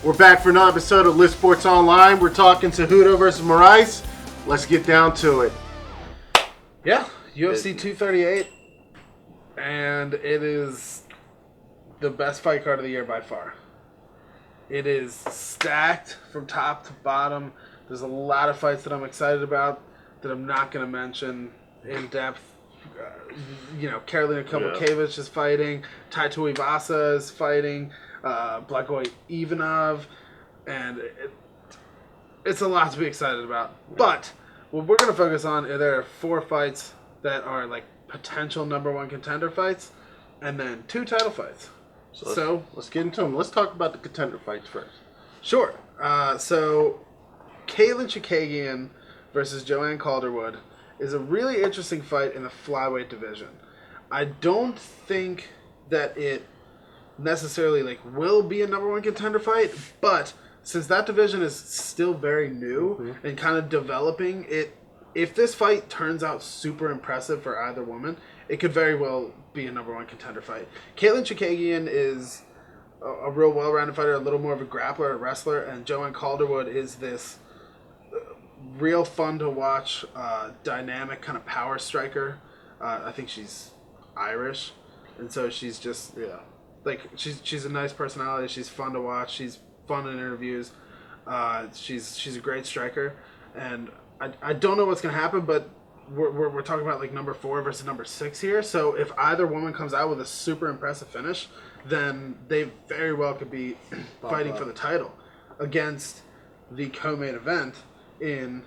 We're back for another episode of Lit Sports Online. We're talking Cejudo versus Moraes. Let's get down to it. Yeah, UFC 238, and it is the best fight card of the year by far. It is stacked from top to bottom. There's a lot of fights that I'm excited about that I'm not going to mention in depth. Karolina Kowalkiewicz is fighting. Tai Tuivasa is fighting. Blagoy Ivanov. And it's a lot to be excited about. But what we're going to focus on, there are 4 fights that are like potential number 1 contender fights. And then 2 title fights. So let's get into them. Let's talk about the contender fights first. Sure. So Katlyn Chookagian versus Joanne Calderwood is a really interesting fight in the flyweight division. I don't think that it necessarily will be a number 1 contender fight, but since that division is still very new and kind of developing, if this fight turns out super impressive for either woman, it could very well be a number 1 contender fight. Katlyn Chookagian is a real well-rounded fighter, a little more of a grappler, a wrestler, and Joanne Calderwood is this real fun to watch, dynamic kind of power striker. I think she's Irish, and so she's just she's a nice personality. She's fun to watch. She's fun in interviews. She's a great striker, and I don't know what's gonna happen, but we're talking about number 4 versus number 6 here. So if either woman comes out with a super impressive finish, then they very well could be fighting for the title against the co-main event, in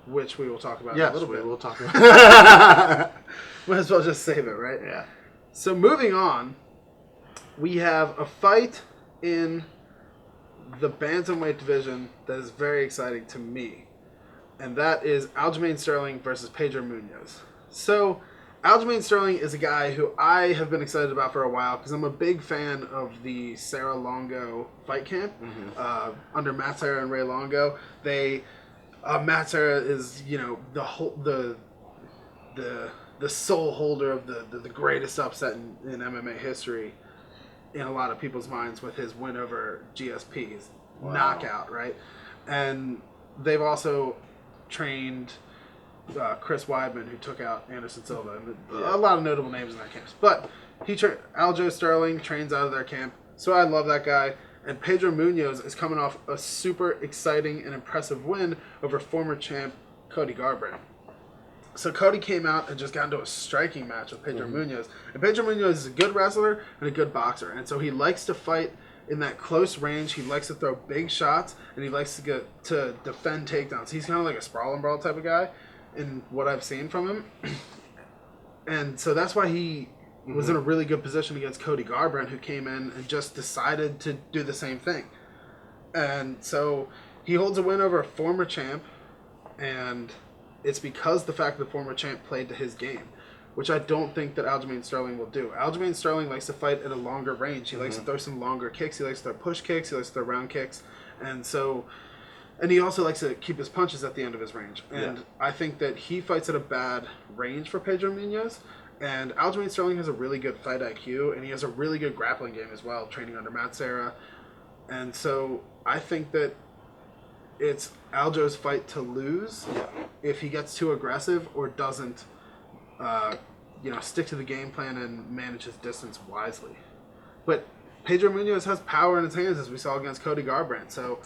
which we will talk about in a little bit. We'll talk about. Might as well just save it, right? Yeah. So moving on, we have a fight in the Bantamweight division that is very exciting to me. And that is Aljamain Sterling versus Pedro Munhoz. So Aljamain Sterling is a guy who I have been excited about for a while because I'm a big fan of the Serra Longo fight camp under Matt Serra and Ray Longo. Matt Serra is the sole holder of the greatest upset in MMA history in a lot of people's minds with his win over GSP's knockout, right? And they've also trained Chris Weidman, who took out Anderson Silva, and a lot of notable names in that camp. But Aljo Sterling trains out of their camp, so I love that guy. And Pedro Munhoz is coming off a super exciting and impressive win over former champ Cody Garbrandt. So Cody came out and just got into a striking match with Pedro Munhoz. And Pedro Munhoz is a good wrestler and a good boxer, and so he likes to fight in that close range. He likes to throw big shots, and he likes to defend takedowns. He's kind of like a sprawl and brawl type of guy in what I've seen from him. And so that's why he was in a really good position against Cody Garbrandt, who came in and just decided to do the same thing. And so he holds a win over a former champ, and it's because the fact that the former champ played to his game, which I don't think that Aljamain Sterling will do. Aljamain Sterling likes to fight at a longer range. He likes to throw some longer kicks. He likes to throw push kicks. He likes to throw round kicks. And he also likes to keep his punches at the end of his range. And I think that he fights at a bad range for Pedro Munhoz. And Aljamain Sterling has a really good fight IQ, and he has a really good grappling game as well, training under Matt Serra. And so I think that it's Aljo's fight to lose if he gets too aggressive or doesn't stick to the game plan and manage his distance wisely. But Pedro Munhoz has power in his hands, as we saw against Cody Garbrandt. So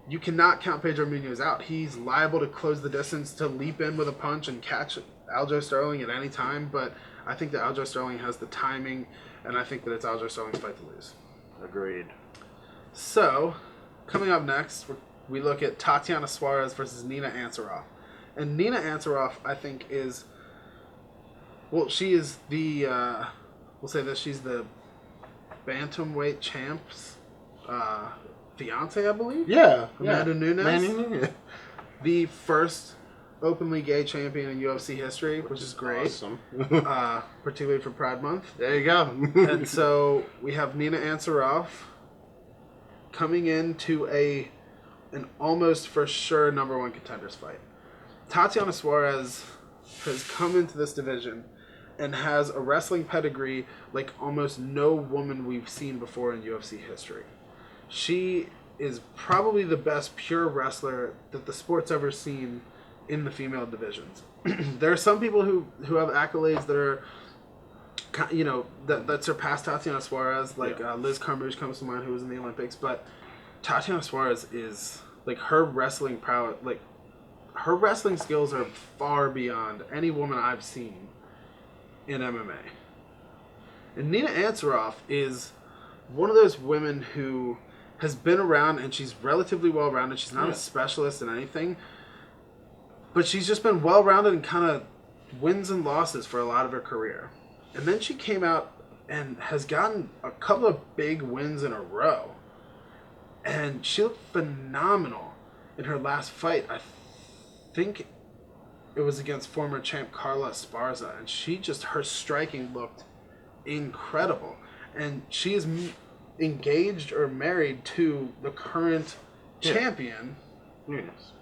you cannot count Pedro Munhoz out. He's liable to close the distance, to leap in with a punch and catch Aljo Sterling at any time. But I think that Aljo Sterling has the timing, and I think that it's Aljo Sterling's fight to lose. Agreed. So coming up next, we look at Tatiana Suarez versus Nina Ansaroff. And Nina Ansaroff, I think, is... Well, she is the... we'll say this, she's the Bantamweight champ's fiance, I believe? Yeah. Amanda Nunes. Nunes. The first openly gay champion in UFC history, which is great. Awesome. Particularly for Pride Month. There you go. And so we have Nina Ansaroff coming into an almost for sure number 1 contenders fight. Tatiana Suarez has come into this division and has a wrestling pedigree like almost no woman we've seen before in UFC history. She is probably the best pure wrestler that the sport's ever seen in the female divisions. There are some people who have accolades that are, you know, that surpass Tatiana Suarez, like Liz Carmouche comes to mind, who was in the Olympics. But Tatiana Suarez is, like, her wrestling prowess, like, her wrestling skills are far beyond any woman I've seen in MMA. And Nina Ansaroff is one of those women who has been around, and she's relatively well-rounded. She's not a specialist in anything, but she's just been well-rounded and kind of wins and losses for a lot of her career. And then she came out and has gotten a couple of big wins in a row. And she looked phenomenal in her last fight. I think it was against former champ Carla Esparza. And her striking looked incredible. And she is engaged or married to the current champion, Nunes.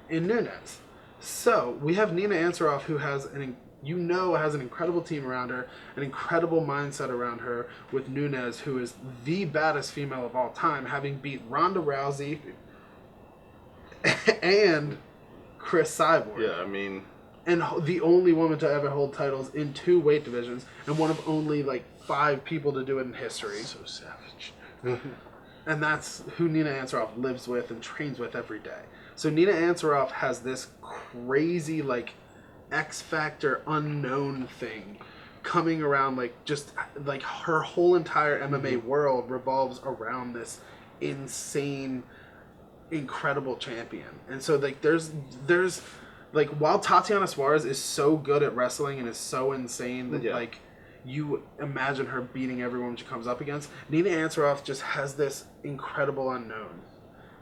in Nunes. So we have Nina Ansaroff, who has an incredible team around her, an incredible mindset around her, with Nunes, who is the baddest female of all time, having beat Ronda Rousey and Chris Cyborg. Yeah, I mean... And the only woman to ever hold titles in 2 weight divisions, and one of only, like, 5 people to do it in history. So savage. And that's who Nina Ansaroff lives with and trains with every day. So Nina Ansaroff has this crazy, like, X Factor unknown thing coming around, like, just, like, her whole entire MMA world revolves around this insane, incredible champion. And so, like, there's like, while Tatiana Suarez is so good at wrestling and is so insane that, like, you imagine her beating everyone she comes up against, Nina Ansaroff just has this incredible unknown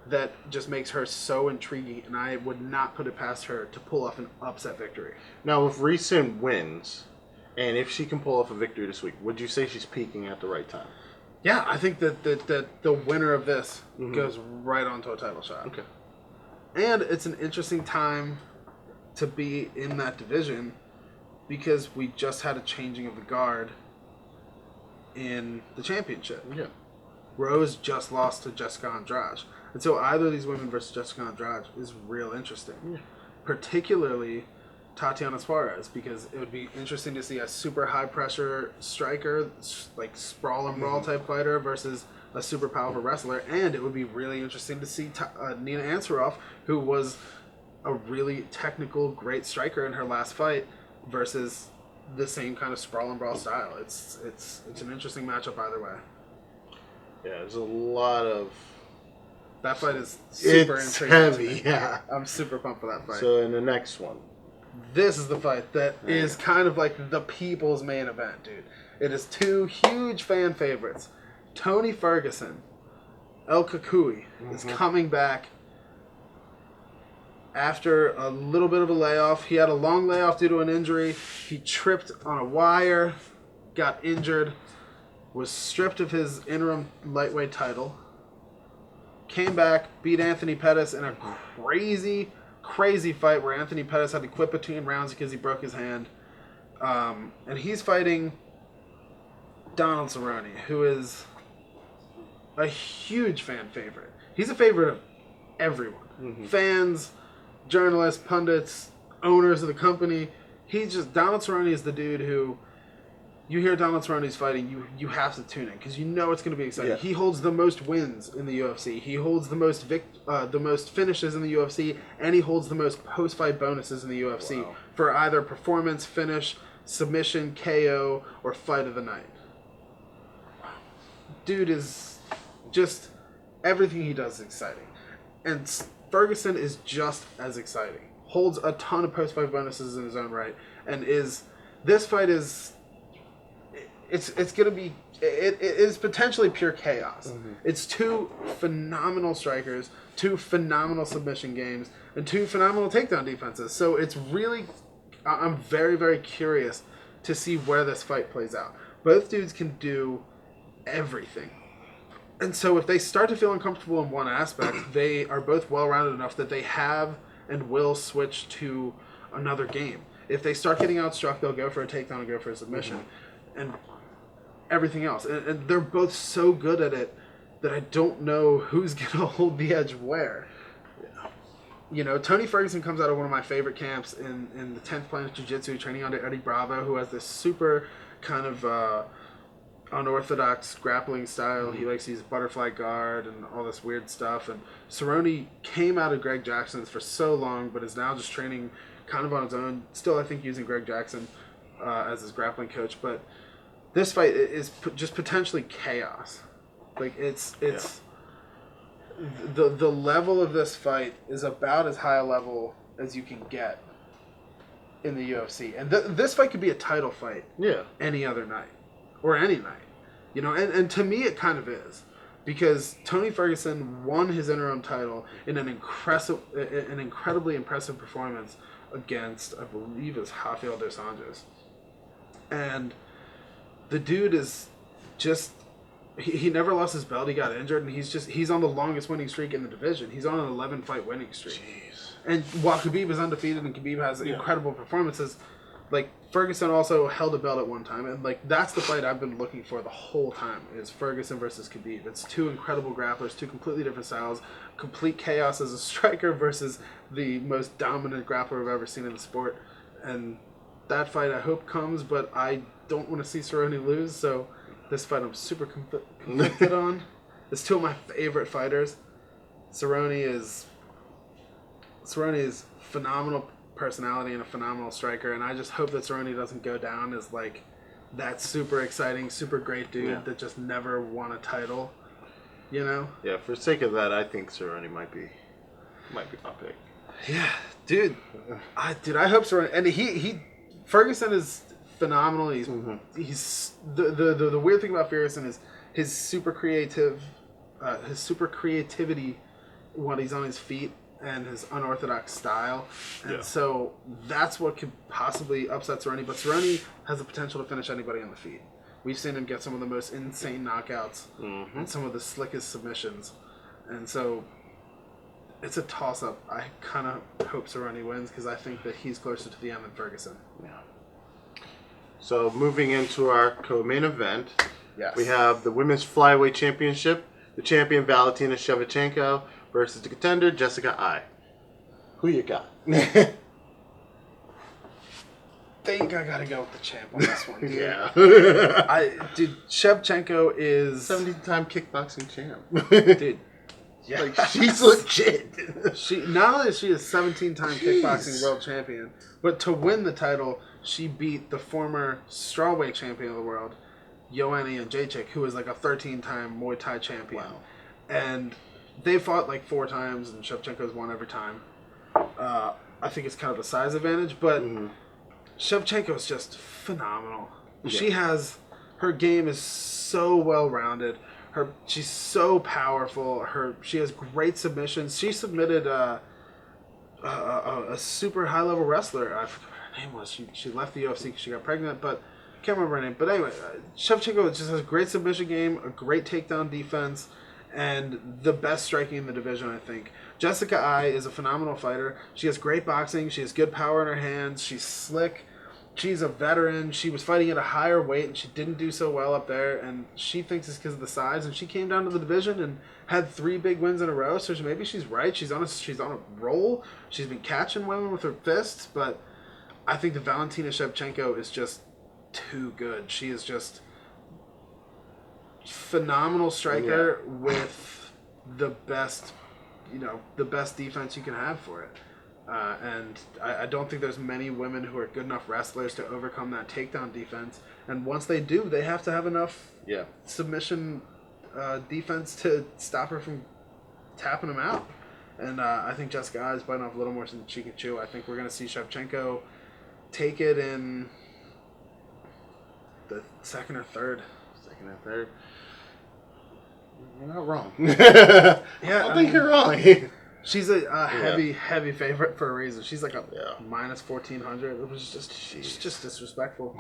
that just makes her so intriguing, and I would not put it past her to pull off an upset victory. Now, with recent wins, and if she can pull off a victory this week, would you say she's peaking at the right time? Yeah, I think that the winner of this goes right onto a title shot. Okay. And it's an interesting time to be in that division because we just had a changing of the guard in the championship. Yeah. Rose just lost to Jessica Andrade. And so either of these women versus Jessica Andrade is real interesting. Yeah. Particularly Tatiana Suarez, because it would be interesting to see a super high-pressure striker, like sprawl and brawl type fighter versus a super powerful wrestler. And it would be really interesting to see Nina Ansaroff, who was a really technical, great striker in her last fight, versus the same kind of sprawl and brawl style. It's an interesting matchup either way. Yeah, there's a lot of... That fight is super intriguing. It's heavy, yeah. I'm super pumped for that fight. So in the next one. This is the fight that is kind of like the people's main event, dude. It is 2 huge fan favorites. Tony Ferguson, El Kakui, is coming back after a little bit of a layoff. He had a long layoff due to an injury. He tripped on a wire, got injured, was stripped of his interim lightweight title, came back, beat Anthony Pettis in a crazy fight where Anthony Pettis had to quit between rounds because he broke his hand. And he's fighting Donald Cerrone, who is a huge fan favorite. He's a favorite of everyone. Fans, journalists, pundits, owners of the company. Donald Cerrone is the dude who, you hear Donald Cerrone's fighting, you have to tune in because you know it's going to be exciting. Yeah. He holds the most wins in the UFC. He holds the most finishes in the UFC, and he holds the most post-fight bonuses in the UFC for either performance, finish, submission, KO, or fight of the night. Dude is just, everything he does is exciting. And Ferguson is just as exciting. Holds a ton of post-fight bonuses in his own right, and this fight is... It's going to be... It is potentially pure chaos. It's 2 phenomenal strikers, 2 phenomenal submission games, and 2 phenomenal takedown defenses. So it's really... I'm very, very curious to see where this fight plays out. Both dudes can do everything. And so if they start to feel uncomfortable in one aspect, they are both well-rounded enough that they have and will switch to another game. If they start getting outstruck, they'll go for a takedown and go for a submission. And everything else. And they're both so good at it that I don't know who's going to hold the edge where. You know, Tony Ferguson comes out of one of my favorite camps in the 10th Planet Jiu-Jitsu, training under Eddie Bravo, who has this super kind of unorthodox grappling style. He likes to use butterfly guard and all this weird stuff. And Cerrone came out of Greg Jackson's for so long, but is now just training kind of on his own. Still, I think, using Greg Jackson as his grappling coach. But this fight is just potentially chaos. Like, it's the level of this fight is about as high a level as you can get in the UFC. And this fight could be a title fight any other night. Or any night. You know, and to me it kind of is. Because Tony Ferguson won his interim title in an incredibly impressive performance against, I believe, it was Rafael dos Anjos. And the dude is just... He never lost his belt. He got injured, and he's on the longest winning streak in the division. He's on an 11-fight winning streak. Jeez. And while Khabib is undefeated and Khabib has incredible performances, like, Ferguson also held a belt at one time, and like that's the fight I've been looking for the whole time, is Ferguson versus Khabib. It's two incredible grapplers, two completely different styles, complete chaos as a striker versus the most dominant grappler I've ever seen in the sport. And that fight I hope comes, but I don't want to see Cerrone lose, so this fight I'm super conflicted on. It's two of my favorite fighters. Cerrone is phenomenal personality and a phenomenal striker, and I just hope that Cerrone doesn't go down as like that super exciting, super great dude that just never won a title. You know? Yeah, for the sake of that, I think Cerrone might be my pick. Yeah, dude. I hope Cerrone, and Ferguson is phenomenal. He's the weird thing about Ferguson is his super creativity when he's on his feet and his unorthodox style. And so that's what could possibly upset Cerrone. But Cerrone has the potential to finish anybody on the feet. We've seen him get some of the most insane knockouts and some of the slickest submissions. And so it's a toss-up. I kind of hope Cerrone wins because I think that he's closer to the end than Ferguson. Yeah. So moving into our co-main event, we have the Women's Flyweight Championship. The champion Valentina Shevchenko versus the contender Jessica Ai. Who you got? Think I gotta go with the champ on this one. Dude. Yeah. Shevchenko is 17-time kickboxing champ. Dude. Yeah. Like, she's legit. She not only is she a 17-time kickboxing world champion, but to win the title, she beat the former strawweight champion of the world, Joanne Calderwood, who is like a 13-time Muay Thai champion. Wow. And they fought like 4 times, and Shevchenko's won every time. I think it's kind of a size advantage, but Shevchenko is just phenomenal. Yeah. She has... Her game is so well-rounded. She's so powerful. She has great submissions. She submitted a super high-level wrestler. I forgot what her name was. She left the UFC because she got pregnant, but I can't remember her name. But anyway, Shevchenko just has a great submission game, a great takedown defense, and the best striking in the division, I think. Jessica Ai is a phenomenal fighter. She has great boxing. She has good power in her hands. She's slick. She's a veteran. She was fighting at a higher weight, and she didn't do so well up there. And she thinks it's because of the size. And she came down to the division and had 3 big wins in a row. So maybe she's right. She's on a roll. She's been catching women with her fists. But I think that Valentina Shevchenko is just too good. She is just phenomenal striker with the best defense you can have for it. And I don't think there's many women who are good enough wrestlers to overcome that takedown defense. And once they do, they have to have enough submission defense to stop her from tapping them out. And I think Jessica Ai is biting off a little more than she can chew. I think we're going to see Shevchenko take it in the second or third. You're not wrong. I think you're wrong. She's a heavy favorite for a reason. She's like a minus 1,400. It was just disrespectful.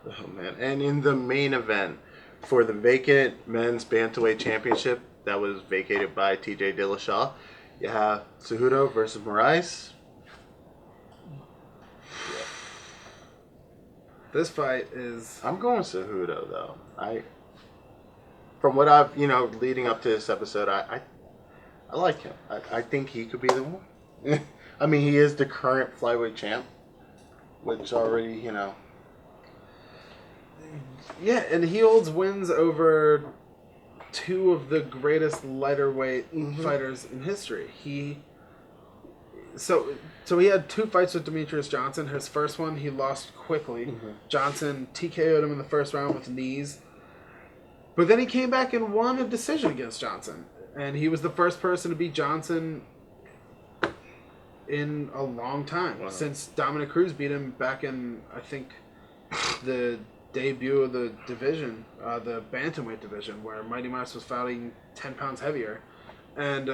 Oh man! And in the main event for the vacant men's bantamweight championship that was vacated by TJ Dillashaw, you have Cejudo versus Moraes. This fight is... I'm going Cejudo, though. From what I've, leading up to this episode, I like him. I think he could be the one. I mean, he is the current flyweight champ, which already, Yeah, and he holds wins over two of the greatest lighter weight fighters in history. So he had 2 fights with Demetrius Johnson. His first one, he lost quickly. Johnson TKO'd him in the first round with knees. But then he came back and won a decision against Johnson. And he was the first person to beat Johnson in a long time. Wow. Since Dominic Cruz beat him back in, I think, the debut of the division, the Bantamweight division, where Mighty Mouse was fighting 10 pounds heavier. And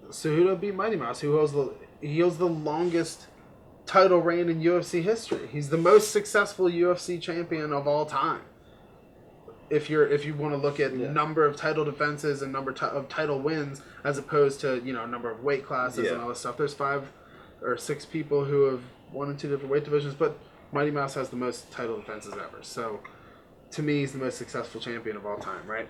Cejudo beat Mighty Mouse, who holds the longest title reign in UFC history. He's the most successful UFC champion of all time. If you want to look at number of title defenses and number of title wins, as opposed to number of weight classes and all this stuff, there's 5 or 6 people who have won in 2 different weight divisions, but Mighty Mouse has the most title defenses ever. So, to me, he's the most successful champion of all time, right?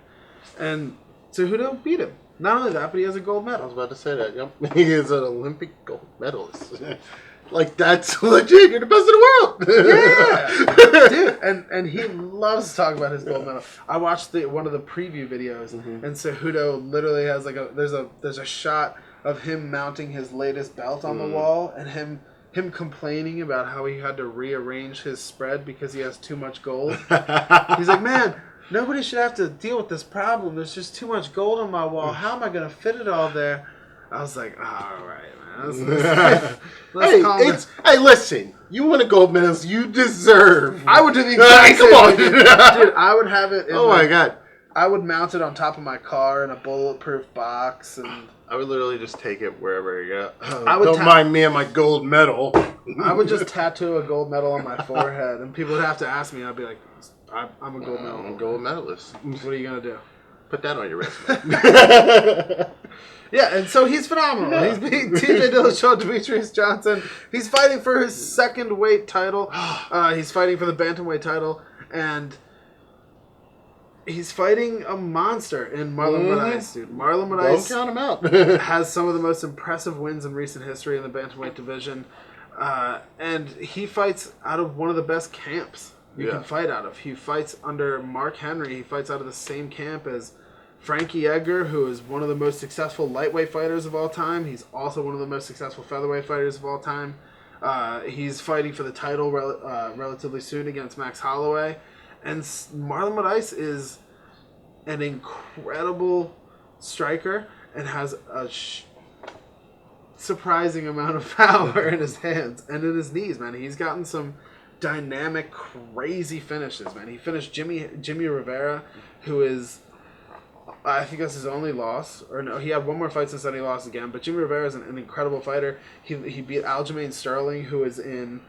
And Cejudo beat him. Not only that, but he has a gold medal. I was about to say that. Yep, he is an Olympic gold medalist. Like, that's legit. You're the best in the world. Yeah, dude, and he loves to talk about his gold medal. I watched one of the preview videos, and Cejudo literally has there's a shot of him mounting his latest belt on the wall, and him complaining about how he had to rearrange his spread because he has too much gold. He's like, man, nobody should have to deal with this problem. There's just too much gold on my wall. How am I going to fit it all there? I was like, all right, man. Hey, listen. You want a gold medal, you deserve. I would do the exact same thing. Dude, I would have it. My God. I would mount it on top of my car in a bulletproof box, and I would literally just take it wherever you go. Don't mind me and my gold medal. I would just tattoo a gold medal on my forehead, and people would have to ask me. I'd be like, I'm a gold medal. I'm a gold medalist. What are you gonna do? Put that on your resume. Yeah, and so he's phenomenal. He's beating TJ Dillashaw, Demetrius Johnson. He's fighting for his second weight title. He's fighting for the Bantamweight title, and he's fighting a monster in Marlon Moraes, dude. Marlon Moraes Don't count him out. has some of the most impressive wins in recent history in the Bantamweight division. And he fights out of one of the best camps you can fight out of. He fights under Mark Henry. He fights out of the same camp as Frankie Edgar, who is one of the most successful lightweight fighters of all time. He's also one of the most successful featherweight fighters of all time. He's fighting for the title relatively soon against Max Holloway. And Marlon Moraes is an incredible striker and has a surprising amount of power in his hands and in his knees, man. He's gotten some dynamic, crazy finishes, man. He finished Jimmy Rivera, who is, I think that's his only loss. Or no, he had one more fight since then he lost again. But Jimmy Rivera is an incredible fighter. He beat Aljamain Sterling, who is in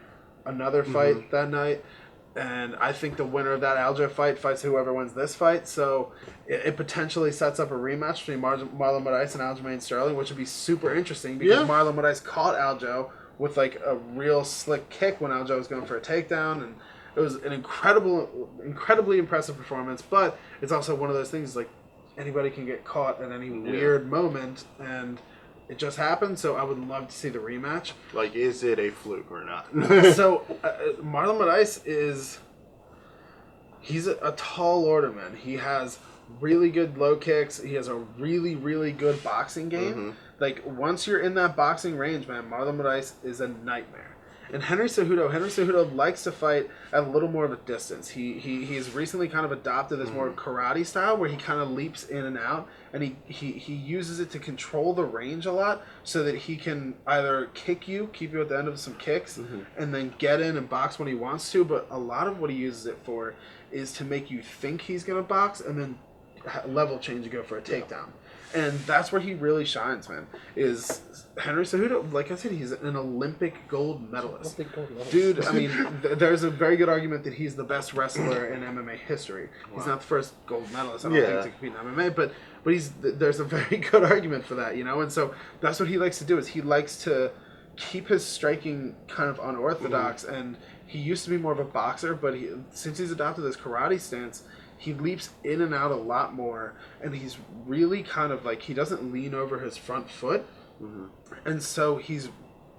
another fight that night. And I think the winner of that Aljo fight fights whoever wins this fight. So it potentially sets up a rematch between Marlon Moraes and Aljamain Sterling, which would be super interesting because Marlon Moraes caught Aljo with like a real slick kick when Aljo was going for a takedown. And it was an incredibly impressive performance. But it's also one of those things like anybody can get caught at any weird moment. And it just happened, so I would love to see the rematch. Like, is it a fluke or not? So, Marlon Moraes he's a tall order, man. He has really good low kicks. He has a really, really good boxing game. Like, once you're in that boxing range, man, Marlon Moraes is a nightmare. And Henry Cejudo likes to fight at a little more of a distance. He's recently kind of adopted this more karate style where he kind of leaps in and out, and he uses it to control the range a lot so that he can either keep you at the end of some kicks, and then get in and box when he wants to. But a lot of what he uses it for is to make you think he's going to box and then level change and go for a takedown. And that's where he really shines, man, is Henry Cejudo. Like I said, he's an Olympic gold medalist. Dude, I mean, there's a very good argument that he's the best wrestler in MMA history. He's not the first gold medalist, I don't think, to compete in MMA, but there's a very good argument for that, you know? And so that's what he likes to do, is he likes to keep his striking kind of unorthodox, and he used to be more of a boxer, but since he's adopted this karate stance, he leaps in and out a lot more, and he's really kind of like, he doesn't lean over his front foot, and so he's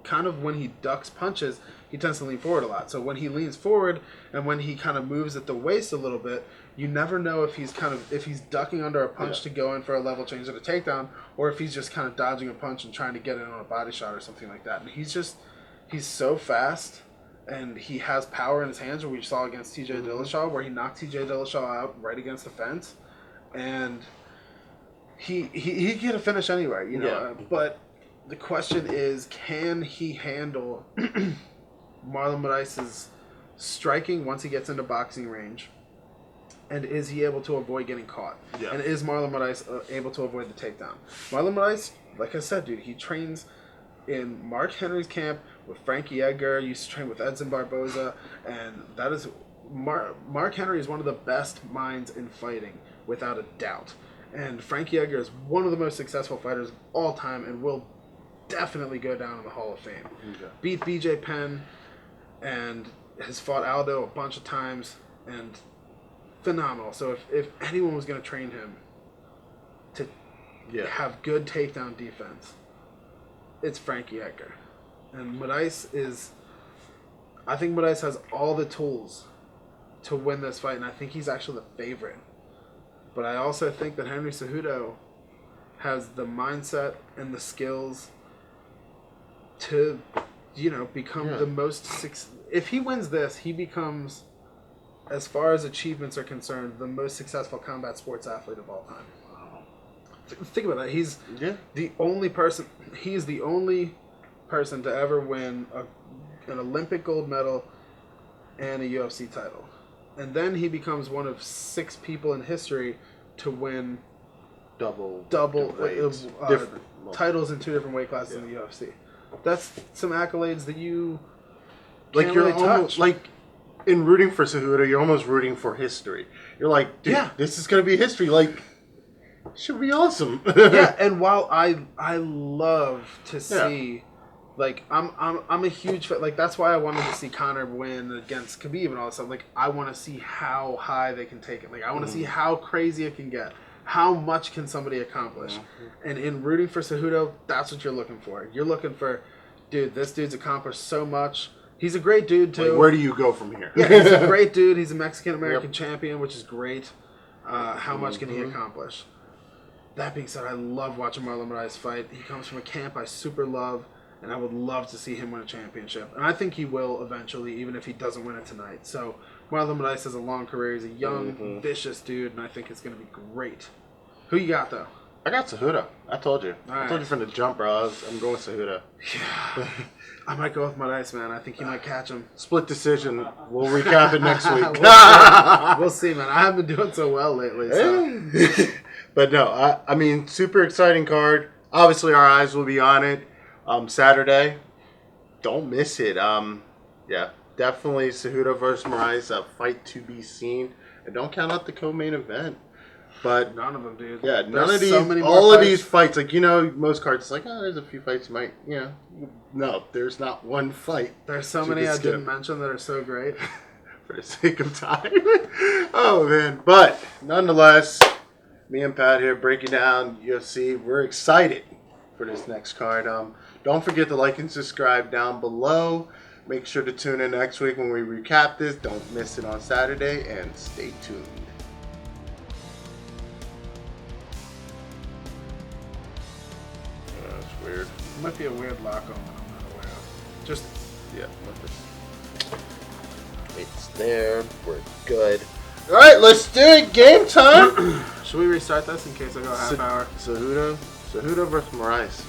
kind of, when he ducks punches, he tends to lean forward a lot. So when he leans forward and when he kind of moves at the waist a little bit, you never know if he's ducking under a punch to go in for a level change and a takedown, or if he's just kind of dodging a punch and trying to get in on a body shot or something like that. And he's so fast, and he has power in his hands, where we saw against TJ Dillashaw, where he knocked TJ Dillashaw out right against the fence, and he can get a finish anywhere, you know. But the question is, can he handle Marlon Moraes' striking once he gets into boxing range? And is he able to avoid getting caught? Yeah. And is Marlon Moraes able to avoid the takedown? Marlon Moraes, like I said, dude, he trains in Mark Henry's camp with Frankie Edgar. Used to train with Edson Barboza, and that is Mark Henry is one of the best minds in fighting, without a doubt. And Frankie Edgar is one of the most successful fighters of all time, and will definitely go down in the Hall of Fame. Okay. Beat BJ Penn, and has fought Aldo a bunch of times, and phenomenal. So if anyone was going to train him to have good takedown defense, it's Frankie Edgar. And I think Moraes has all the tools to win this fight, and I think he's actually the favorite. But I also think that Henry Cejudo has the mindset and the skills to, become the most if he wins this, he becomes, as far as achievements are concerned, the most successful combat sports athlete of all time. Wow. Think about that. He's the only person. He's the only person to ever win an Olympic gold medal and a UFC title, and then he becomes one of 6 people in history to win double titles in 2 different weight classes in the UFC. That's some accolades that you can't really touch. In rooting for Cejudo, you're almost rooting for history. You're like, dude, this is going to be history. Like, it should be awesome. And while I love to see, I'm a huge fan. Like, that's why I wanted to see Conor win against Khabib and all that stuff. Like, I want to see how high they can take it. Like, I want to see how crazy it can get. How much can somebody accomplish? And in rooting for Cejudo, that's what you're looking for. You're looking for, dude, this dude's accomplished so much. He's a great dude, too. Like, where do you go from here? He's a great dude. He's a Mexican-American champion, which is great. How much can he accomplish? That being said, I love watching Marlon Moraes fight. He comes from a camp I super love, and I would love to see him win a championship. And I think he will eventually, even if he doesn't win it tonight. So Marlon Moraes has a long career. He's a young, vicious dude, and I think it's going to be great. Who you got, though? I got Cejudo. I told you. I told you from the jump, bro. I'm going with Cejudo. Yeah. I might go with Moraes, man. I think he might catch him. Split decision. We'll recap it next week. We'll see, man. I haven't been doing so well lately. So. But no, I mean, super exciting card. Obviously, our eyes will be on it. Saturday. Don't miss it. Definitely Cejudo versus Moraes. A fight to be seen. And don't count out the co-main event. But none of them, dude. Yeah, none of these. All of these fights, like, most cards, it's like, there's a few fights you might, No, there's not one fight. There's so many I didn't mention that are so great. For the sake of time. Oh, man. But, nonetheless, me and Pat here breaking down UFC. We're excited for this next card. Don't forget to like and subscribe down below. Make sure to tune in next week when we recap this. Don't miss it on Saturday, and stay tuned. Weird. It might be a weird lock on that I'm not aware of. Just it's there. We're good. All right, let's do it. Game time. Should we restart this in case I go half hour? Cejudo versus Moraes.